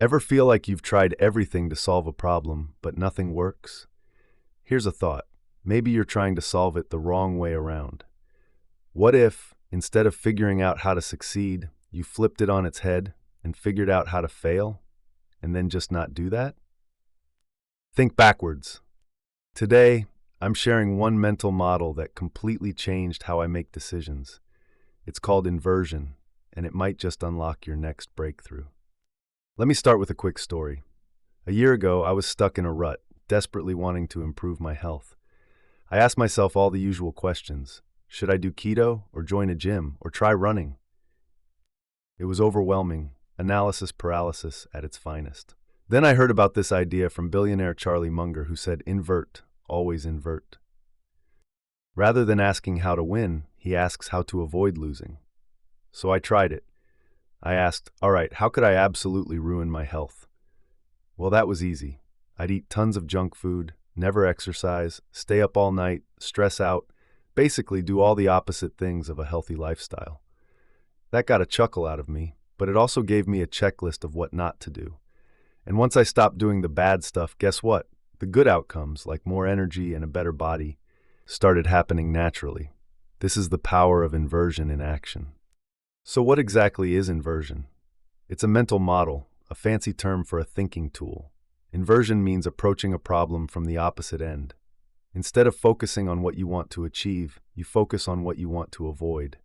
Ever feel like you've tried everything to solve a problem, but nothing works? Here's a thought. Maybe you're trying to solve it the wrong way around. What if, instead of figuring out how to succeed, you flipped it on its head and figured out how to fail, and then just not do that? Think backwards. Today, I'm sharing one mental model that completely changed how I make decisions. It's called inversion, and it might just unlock your next breakthrough. Let me start with a quick story. A year ago, I was stuck in a rut, desperately wanting to improve my health. I asked myself all the usual questions. Should I do keto, or join a gym, or try running? It was overwhelming, analysis paralysis at its finest. Then I heard about this idea from billionaire Charlie Munger, who said, invert, always invert. Rather than asking how to win, he asks how to avoid losing. So I tried it. I asked, all right, how could I absolutely ruin my health? Well, that was easy. I'd eat tons of junk food, never exercise, stay up all night, stress out, basically do all the opposite things of a healthy lifestyle. That got a chuckle out of me, but it also gave me a checklist of what not to do. And once I stopped doing the bad stuff, guess what? The good outcomes, like more energy and a better body, started happening naturally. This is the power of inversion in action. So what exactly is inversion? It's a mental model, a fancy term for a thinking tool. Inversion means approaching a problem from the opposite end. Instead of focusing on what you want to achieve, you focus on what you want to avoid.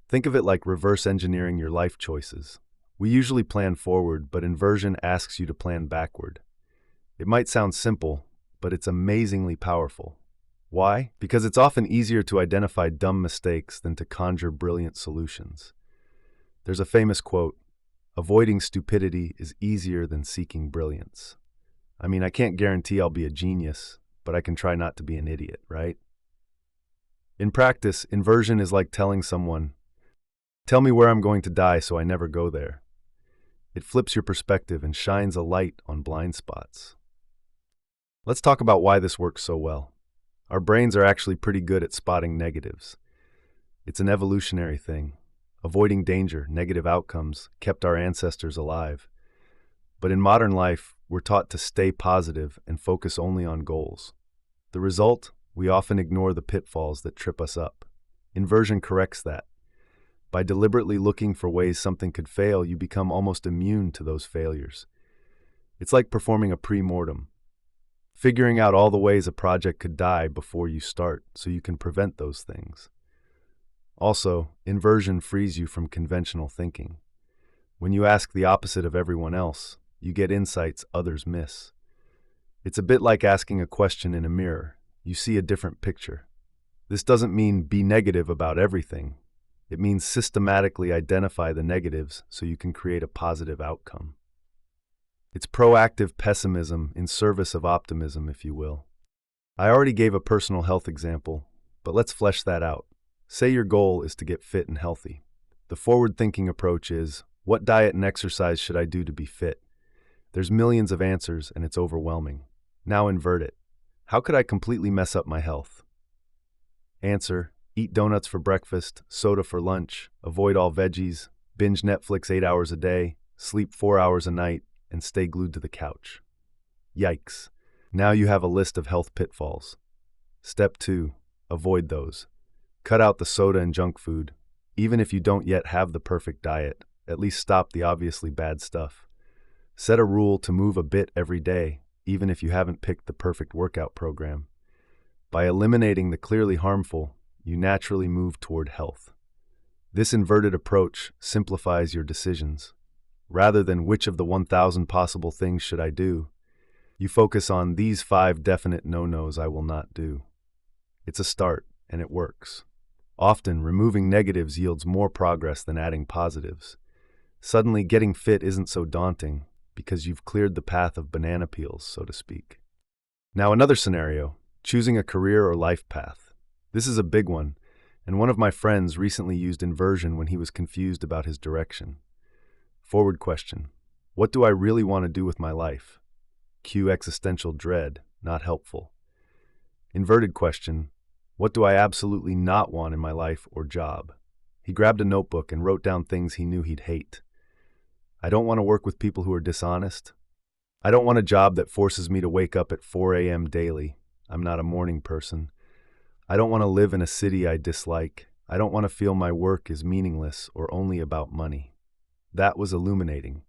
Think of it like reverse engineering your life choices. We usually plan forward, but inversion asks you to plan backward. It might sound simple, but it's amazingly powerful. Why? Because it's often easier to identify dumb mistakes than to conjure brilliant solutions. There's a famous quote, avoiding stupidity is easier than seeking brilliance. I mean, I can't guarantee I'll be a genius, but I can try not to be an idiot, right? In practice, inversion is like telling someone, tell me where I'm going to die so I never go there. It flips your perspective and shines a light on blind spots. Let's talk about why this works so well. Our brains are actually pretty good at spotting negatives. It's an evolutionary thing. Avoiding danger, negative outcomes, kept our ancestors alive. But in modern life, we're taught to stay positive and focus only on goals. The result? We often ignore the pitfalls that trip us up. Inversion corrects that. By deliberately looking for ways something could fail, you become almost immune to those failures. It's like performing a pre-mortem, figuring out all the ways a project could die before you start so you can prevent those things. Also, inversion frees you from conventional thinking. When you ask the opposite of everyone else, you get insights others miss. It's a bit like asking a question in a mirror. You see a different picture. This doesn't mean be negative about everything. It means systematically identify the negatives so you can create a positive outcome. It's proactive pessimism in service of optimism, if you will. I already gave a personal health example, but let's flesh that out. Say your goal is to get fit and healthy. The forward-thinking approach is, what diet and exercise should I do to be fit? There's millions of answers and it's overwhelming. Now invert it. How could I completely mess up my health? Answer, eat donuts for breakfast, soda for lunch, avoid all veggies, binge Netflix 8 hours a day, sleep 4 hours a night, and stay glued to the couch. Yikes. Now you have a list of health pitfalls. Step 2, avoid those. Cut out the soda and junk food. Even if you don't yet have the perfect diet, at least stop the obviously bad stuff. Set a rule to move a bit every day, even if you haven't picked the perfect workout program. By eliminating the clearly harmful, you naturally move toward health. This inverted approach simplifies your decisions. Rather than which of the 1,000 possible things should I do, you focus on these 5 definite no-nos I will not do. It's a start, and it works. Often, removing negatives yields more progress than adding positives. Suddenly, getting fit isn't so daunting because you've cleared the path of banana peels, so to speak. Now, another scenario, choosing a career or life path. This is a big one, and one of my friends recently used inversion when he was confused about his direction. Forward question, what do I really want to do with my life? Cue existential dread, not helpful. Inverted question, what do I absolutely not want in my life or job? He grabbed a notebook and wrote down things he knew he'd hate. I don't want to work with people who are dishonest. I don't want a job that forces me to wake up at 4 a.m. daily. I'm not a morning person. I don't want to live in a city I dislike. I don't want to feel my work is meaningless or only about money. That was illuminating.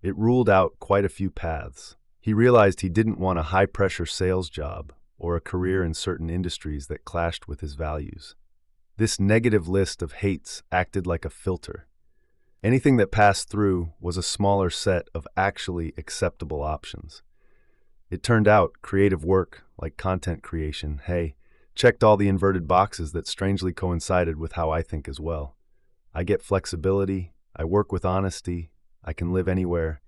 It ruled out quite a few paths. He realized he didn't want a high-pressure sales job or a career in certain industries that clashed with his values. This negative list of hates acted like a filter. Anything that passed through was a smaller set of actually acceptable options. It turned out creative work, like content creation, checked all the inverted boxes that strangely coincided with how I think as well. I get flexibility, I work with honesty, I can live anywhere,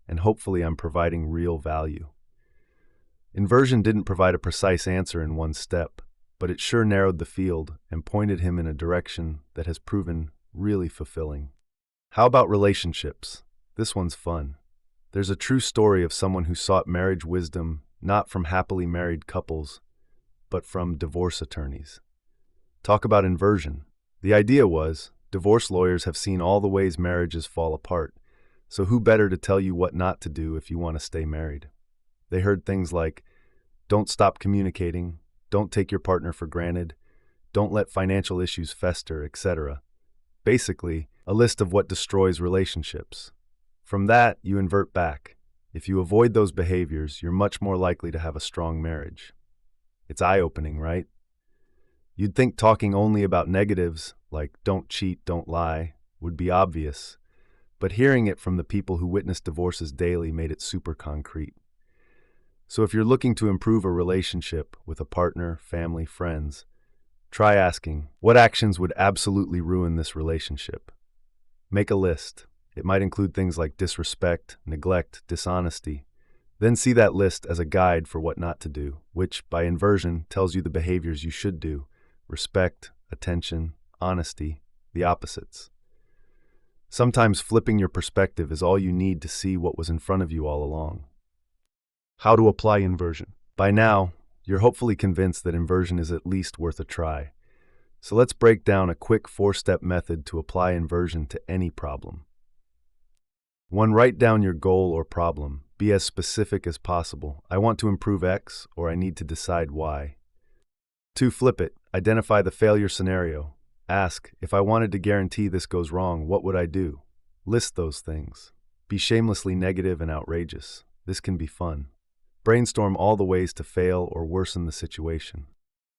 and hopefully I'm providing real value. Inversion didn't provide a precise answer in one step, but it sure narrowed the field and pointed him in a direction that has proven really fulfilling. How about relationships? This one's fun. There's a true story of someone who sought marriage wisdom not from happily married couples, but from divorce attorneys. Talk about inversion. The idea was, divorce lawyers have seen all the ways marriages fall apart, so who better to tell you what not to do if you want to stay married? They heard things like, don't stop communicating, don't take your partner for granted, don't let financial issues fester, etc. Basically, a list of what destroys relationships. From that, you invert back. If you avoid those behaviors, you're much more likely to have a strong marriage. It's eye-opening, right? You'd think talking only about negatives, like don't cheat, don't lie, would be obvious, but hearing it from the people who witness divorces daily made it super concrete. So if you're looking to improve a relationship with a partner, family, friends, try asking, what actions would absolutely ruin this relationship? Make a list. It might include things like disrespect, neglect, dishonesty. Then see that list as a guide for what not to do, which, by inversion, tells you the behaviors you should do: respect, attention, honesty, the opposites. Sometimes flipping your perspective is all you need to see what was in front of you all along. How to apply inversion. By now, you're hopefully convinced that inversion is at least worth a try. So let's break down a quick 4-step method to apply inversion to any problem. 1. Write down your goal or problem. Be as specific as possible. I want to improve X, or I need to decide Y. 2. Flip it. Identify the failure scenario. Ask, if I wanted to guarantee this goes wrong, what would I do? List those things. Be shamelessly negative and outrageous. This can be fun. Brainstorm all the ways to fail or worsen the situation.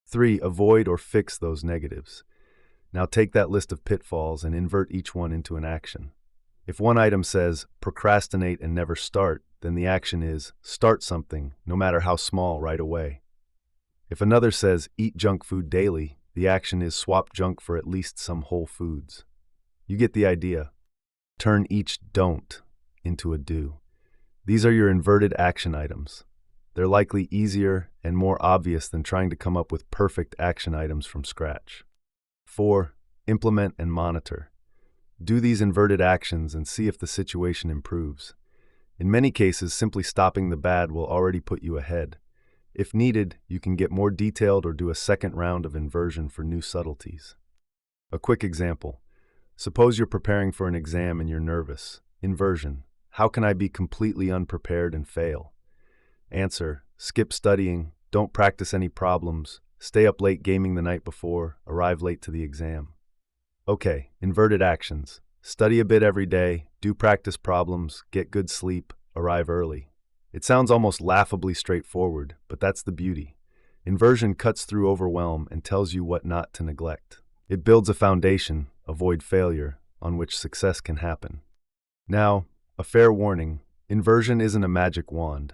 3. Avoid or fix those negatives. Now take that list of pitfalls and invert each one into an action. If one item says, procrastinate and never start, then the action is, start something, no matter how small, right away. If another says, eat junk food daily, the action is swap junk for at least some whole foods. You get the idea. Turn each don't into a do. These are your inverted action items. They're likely easier and more obvious than trying to come up with perfect action items from scratch. 4. Implement and monitor. Do these inverted actions and see if the situation improves. In many cases, simply stopping the bad will already put you ahead. If needed, you can get more detailed or do a second round of inversion for new subtleties. A quick example. Suppose you're preparing for an exam and you're nervous. Inversion. How can I be completely unprepared and fail? Answer. Skip studying, don't practice any problems, stay up late gaming the night before, arrive late to the exam. Okay, inverted actions. Study a bit every day, do practice problems, get good sleep, arrive early. It sounds almost laughably straightforward, but that's the beauty. Inversion cuts through overwhelm and tells you what not to neglect. It builds a foundation, avoid failure, on which success can happen. Now, a fair warning, inversion isn't a magic wand.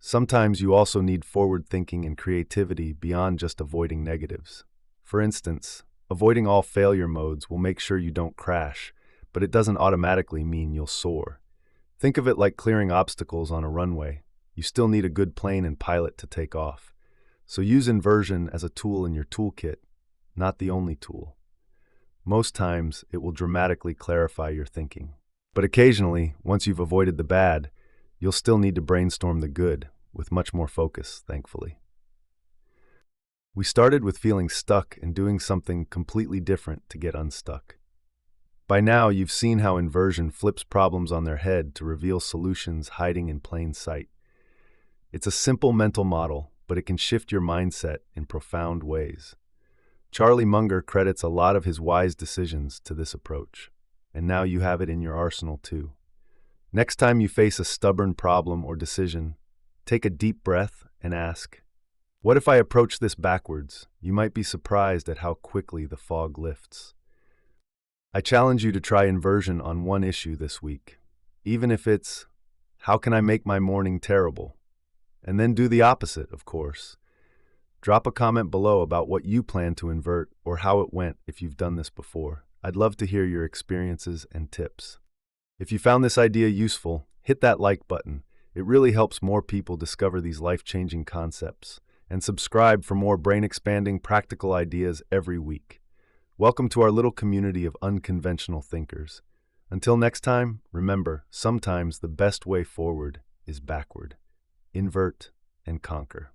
Sometimes you also need forward thinking and creativity beyond just avoiding negatives. For instance, avoiding all failure modes will make sure you don't crash, but it doesn't automatically mean you'll soar. Think of it like clearing obstacles on a runway. You still need a good plane and pilot to take off. So use inversion as a tool in your toolkit, not the only tool. Most times, it will dramatically clarify your thinking. But occasionally, once you've avoided the bad, you'll still need to brainstorm the good, with much more focus, thankfully. We started with feeling stuck and doing something completely different to get unstuck. By now, you've seen how inversion flips problems on their head to reveal solutions hiding in plain sight. It's a simple mental model, but it can shift your mindset in profound ways. Charlie Munger credits a lot of his wise decisions to this approach, and now you have it in your arsenal too. Next time you face a stubborn problem or decision, take a deep breath and ask, what if I approach this backwards? You might be surprised at how quickly the fog lifts. I challenge you to try inversion on one issue this week, even if it's, how can I make my morning terrible? And then do the opposite, of course. Drop a comment below about what you plan to invert or how it went if you've done this before. I'd love to hear your experiences and tips. If you found this idea useful, hit that like button. It really helps more people discover these life-changing concepts. And subscribe for more brain-expanding, practical ideas every week. Welcome to our little community of unconventional thinkers. Until next time, remember, sometimes the best way forward is backward. Invert and conquer.